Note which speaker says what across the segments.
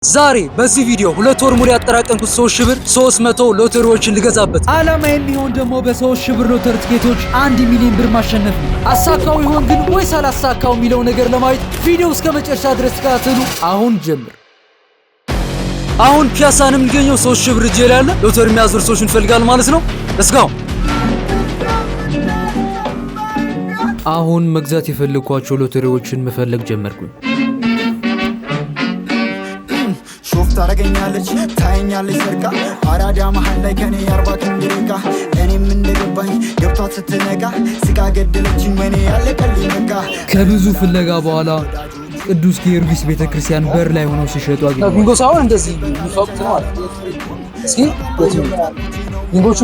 Speaker 1: ዛሬ በዚህ ቪዲዮ 2 ወር ሙሉ ያጠራቀምኩት 3000 ብር 300 ሎተሪዎችን ልገዛበት። አላማ የሚሆን ደግሞ በ3000 ብር ሎተሪ ቲኬቶች 1 ሚሊዮን ብር ማሸነፍ ነው። አሳካው ይሆን ግን ወይስ አላሳካው የሚለው ነገር ለማየት ቪዲዮ እስከ መጨረሻ ድረስ ተከታተሉ። አሁን ጀምር። አሁን ፒያሳን የምንገኘው 3000 ብር እጄ ላይ ያለ ሎተሪ የሚያዞር ሰዎች እንፈልጋለን ማለት ነው። let's go። አሁን መግዛት የፈለኳቸው ሎተሪዎችን መፈለግ ጀመርኩኝ።
Speaker 2: ታረገኛለች ታየኛለች ሰርቃ አራዳ መሃል ላይ ከኔ 40 ክንድርቃ እኔም እንደገባኝ ገብቷት ስትነቃ ስቃ ገደለችኝ ወኔ ያለቀልኝ ነቃ።
Speaker 1: ከብዙ ፍለጋ በኋላ ቅዱስ ጊዮርጊስ ቤተክርስቲያን በር ላይ ሆነው ሲሸጡ አገኘሁ። ቢንጎ ሳይሆን እንደዚህ የሚፈቅድ ነው ማለት እስኪ ቢንጎቹ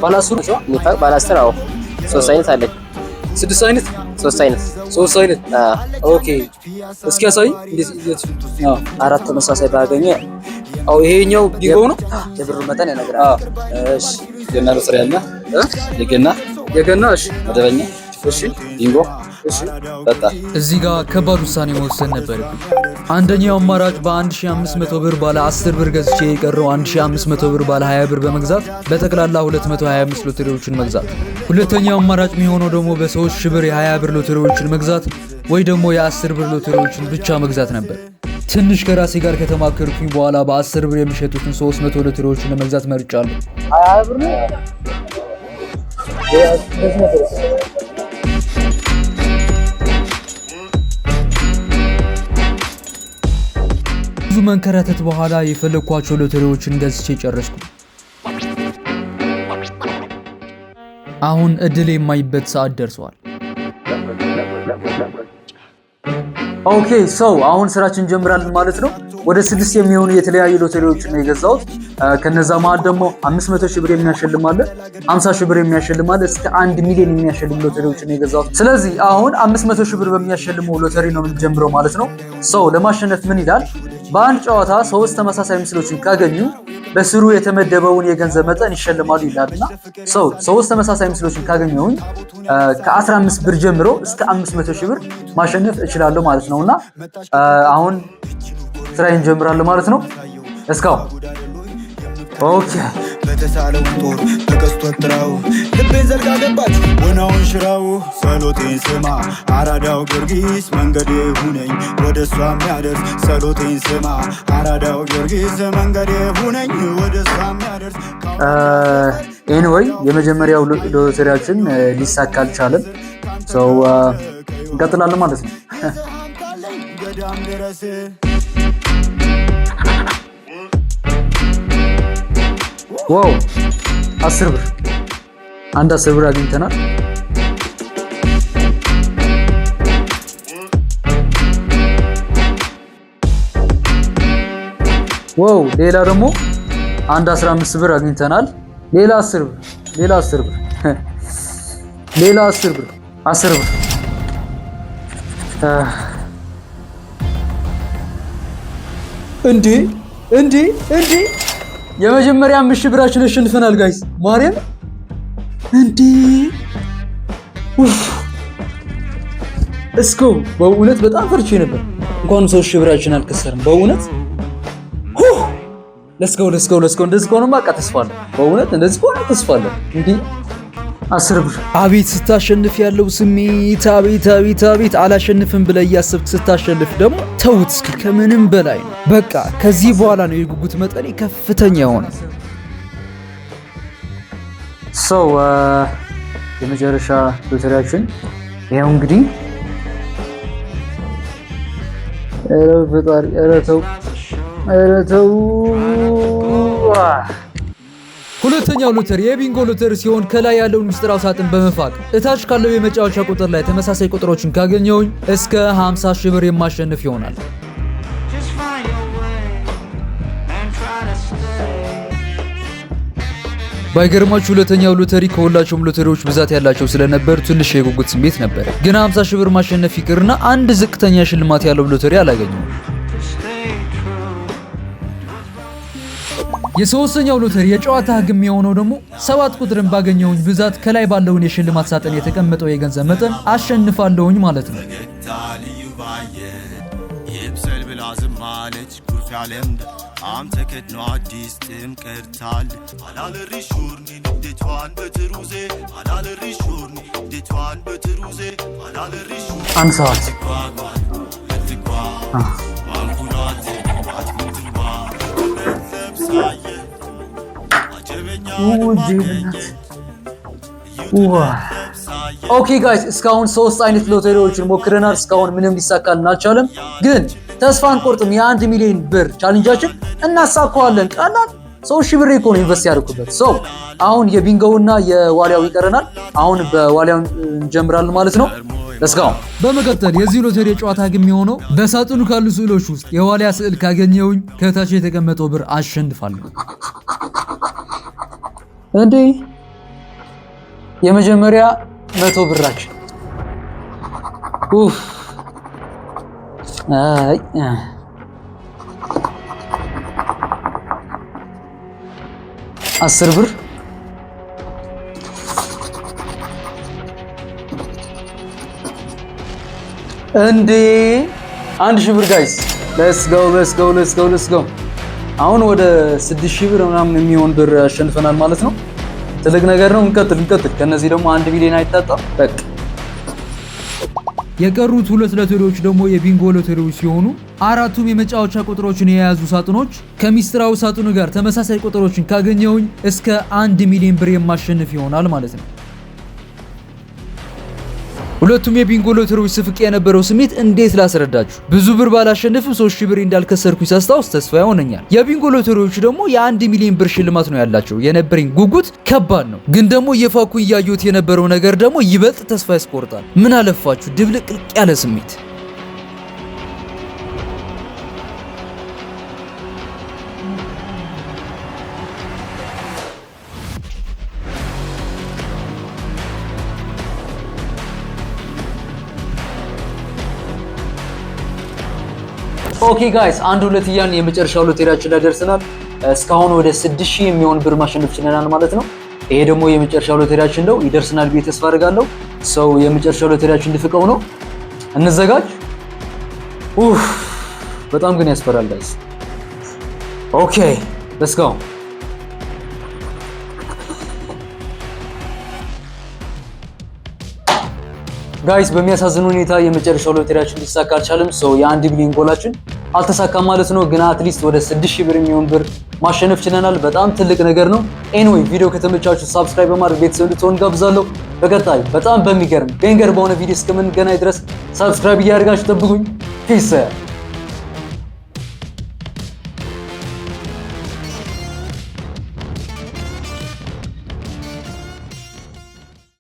Speaker 1: ባላስሩ
Speaker 3: ባላስራው 3 አይነት አለ
Speaker 1: 6 አይነት
Speaker 3: 3 አይነት
Speaker 1: ኦኬ እስኪ ያሳይ እንዴት
Speaker 3: አራት ተመሳሳይ ባገኘ
Speaker 1: ይሄኛው ቢንጎ ነው።
Speaker 3: የብሩ መጠን ያነግራል።
Speaker 1: እሺ
Speaker 3: ገና ሎተሪ ያለ የገና እሺ መደበኛ
Speaker 1: እሺ
Speaker 3: ቢንጎ እሺ በቃ
Speaker 1: እዚህ ጋር ከባድ ውሳኔ መወሰን ነበረብኝ። አንደኛው አማራጭ በ1500 ብር ባለ 10 ብር ገዝቼ የቀረው 1500 ብር ባለ 20 ብር በመግዛት በጠቅላላ 225 ሎተሪዎችን መግዛት። ሁለተኛው አማራጭ የሚሆነው ደግሞ በ3000 ብር የ20 ብር ሎተሪዎችን መግዛት ወይ ደግሞ የ10 ብር ሎተሪዎችን ብቻ መግዛት ነበር። ትንሽ ከራሴ ጋር ከተማከርኩኝ በኋላ በ10 ብር የሚሸጡትን 300 ሎተሪዎችን ለመግዛት መርጫለሁ።
Speaker 3: 20 ብር ነው
Speaker 1: ብዙ መንከራተት በኋላ የፈለኳቸው ሎተሪዎችን ገዝቼ ጨረስኩ። አሁን እድል የማይበት ሰዓት ደርሷል። ኦኬ አሁን ስራችን ጀምራለን ማለት ነው። ወደ 6 የሚሆኑ የተለያዩ ሎተሪዎችን ነው የገዛሁት። ከነዛ መሃል ደግሞ 500,000 ብር የሚያሸልም አለ፣ 50,000 ብር የሚያሸልም አለ፣ እስከ 1 ሚሊዮን የሚያሸልም ሎተሪዎችን ነው የገዛሁት። ስለዚህ አሁን 500,000 ብር በሚያሸልመው ሎተሪ ነው የምንጀምረው ማለት ነው። ለማሸነፍ ምን ይላል? በአንድ ጨዋታ 3 ተመሳሳይ ምስሎችን ካገኙ በስሩ የተመደበውን የገንዘብ መጠን ይሸልማሉ ይላልና 3 ተመሳሳይ ምስሎችን ካገኘሁኝ ከ15 ብር ጀምሮ እስከ 500,000 ብር ማሸነፍ እችላለሁ ማለት ነውና አሁን ስራዬን እንጀምራለን ማለት ነው። እስካው ኦኬ
Speaker 2: በተሳለው ጦር በቀስቶ ጥራው ልቤን ዘልቃ ገባች ወናውን ሽራው ጸሎቴን ስማ አራዳው ጊዮርጊስ መንገዴ ሁነኝ ወደሷ የሚያደርስ ጸሎቴን ስማ አራዳው ጊዮርጊስ መንገዴ ሁነኝ ወደሷ የሚያደርስ
Speaker 1: ኤኒዌይ የመጀመሪያው ሎተሪያችን ሊሳካ አልቻለም። እንቀጥላለን ማለት ነው።
Speaker 2: ገዳም ድረስ
Speaker 1: ዋው 10 ብር አንድ 10 ብር አግኝተናል። ዋው ሌላ ደግሞ አንድ 15 ብር አግኝተናል። ሌላ 10 ብር ሌላ 10 ብር ሌላ 10 ብር 10 ብር እንዴ የመጀመሪያ 5,000 ብራችን አሸንፈናል ጋይስ። ማርያም እንዴ እስኮ በእውነት በጣም ፈርቼ ነበር። እንኳን 3,000 ብራችን አልከሰርም በእውነት let's go እንደዚህ ከሆነማ በቃ ተስፋ አለ። በእውነት እንደዚህ ከሆነ ተስፋ አለ። እንዴ 10 ብር አቤት ስታሸንፍ ያለው ስሜት አቤት አላሸንፍም ብለህ እያሰብክ ስታሸንፍ ደግሞ ተውት እስኪ ከምንም በላይ ነው። በቃ ከዚህ በኋላ ነው የጉጉት መጠኔ ከፍተኛ የሆነ የመጨረሻ ሎተሪያችን ይሄው እንግዲህ ኧረ ተው ሁለተኛው ሎተሪ የቢንጎ ሎተሪ ሲሆን ከላይ ያለውን ምስጢራዊ ሳጥን በመፋቅ እታች ካለው የመጫወቻ ቁጥር ላይ ተመሳሳይ ቁጥሮችን ካገኘሁኝ እስከ 50,000 ብር የማሸነፍ ይሆናል። ባይገርማችሁ ሁለተኛው ሎተሪ ከሁላቸውም ሎተሪዎች ብዛት ያላቸው ስለነበር ትንሽ የጉጉት ስሜት ነበር። ግን 50,000 ብር ማሸነፍ ይቅርና አንድ ዝቅተኛ ሽልማት ያለው ሎተሪ አላገኘሁም። የሶስተኛው ሎተሪ የጨዋታ ህግም የሆነው ደግሞ 7 ቁጥርን ባገኘውኝ ብዛት ከላይ ባለውን የሽልማት ሳጥን የተቀመጠው የገንዘብ መጠን አሸንፋለሁኝ ማለት ነው።
Speaker 2: ላዝም ማለች ጉርፍ ያለምደ አምተ ከድኖ አዲስ ጥምቀርታል አላለሪሹርኒ ንዴቷን በትሩዜ አላለሪሹርኒ ንዴቷን በትሩዜ አላለሪሹ
Speaker 1: አንድ ሰዓት ኦኬ ጋይስ እስካሁን 3 አይነት ሎተሪዎችን ሞክረናል። እስካሁን ምንም ሊሳካልን አልቻለም። ግን ተስፋ አንቆርጥም። የ1 ሚሊዮን ብር ቻሌንጃችን እናሳካዋለን። ቀላል 3000 ብር እኮ ነው ኢንቨስት ያደረኩበት። አሁን የቢንጎውና የዋሊያው ይቀረናል። አሁን በዋሊያው እንጀምራለን ማለት ነው። ለስጋው በመቀጠል የዚህ ሎተሪ ጨዋታ ግን የሚሆነው በሳጥኑ ካሉ ስዕሎች ውስጥ የዋሊያ ስዕል ካገኘውኝ ከታች የተቀመጠው ብር አሸንፋለሁ። እንዴ የመጀመሪያ 100 ብራችን አይ 10 ብር እንዴ 1000 ብር ጋይስ let's go አሁን ወደ 6000 ብር ምናምን የሚሆን ብር አሸንፈናል ማለት ነው። ትልቅ ነገር ነው። እንቀጥል። ከነዚህ ደግሞ 1 ሚሊዮን አይታጣም። በቃ የቀሩት 2 ሎተሪዎች ደግሞ የቢንጎ ሎተሪዎች ሲሆኑ አራቱም የመጫወቻ ቁጥሮችን የያዙ ሳጥኖች ከሚስጥራዊ ሳጥኑ ጋር ተመሳሳይ ቁጥሮችን ካገኘውኝ እስከ 1 ሚሊዮን ብር የማሸንፍ ይሆናል ማለት ነው። ሁለቱም የቢንጎ ሎተሪዎች ስፍቅ የነበረው ስሜት እንዴት ላስረዳችሁ? ብዙ ብር ባላሸንፍም 3000 ብር እንዳልከሰርኩኝ ሳስታውስ ተስፋ ይሆነኛል። የቢንጎ ሎተሪዎች ደግሞ የ1 ሚሊዮን ብር ሽልማት ነው ያላቸው። የነበረኝ ጉጉት ከባድ ነው፣ ግን ደግሞ እየፋኩኝ እያየሁት የነበረው ነገር ደግሞ ይበልጥ ተስፋ ያስቆርጣል። ምን አለፋችሁ ድብልቅልቅ ያለ ስሜት። ኦኬ ጋይስ 1-2 እያን የመጨረሻው ሎተሪያችን ላይ ደርሰናል። እስካሁን ወደ 6000 የሚሆን ብር ማሸነፍ ችለናል ማለት ነው። ይሄ ደግሞ የመጨረሻው ሎተሪያችን ነው። ይደርሰናል ብዬ ተስፋ አደርጋለሁ። የመጨረሻው ሎተሪያችን ልፍቀው ነው። እንዘጋጅ። በጣም ግን ያስፈራል ጋይስ። ኦኬ ሌትስ ጎ ጋይስ በሚያሳዝን ሁኔታ የመጨረሻው ሎተሪያችን ሊሳካ አልቻለም። የ1 ሚሊዮን ጎላችን አልተሳካም ማለት ነው። ግን አትሊስት ወደ 6000 ብር የሚሆን ብር ማሸነፍ ችለናል። በጣም ትልቅ ነገር ነው። ኤኒዌይ ቪዲዮ ከተመቻችሁ ሰብስክራይብ በማድረግ ቤተሰብ እንድትሆኑ ጋብዛለሁ። በቀጣይ በጣም በሚገርም ቤንገር በሆነ ቪዲዮ እስከምንገናኝ ድረስ ሰብስክራይብ እያደረጋችሁ ጠብቁኝ። ፒስ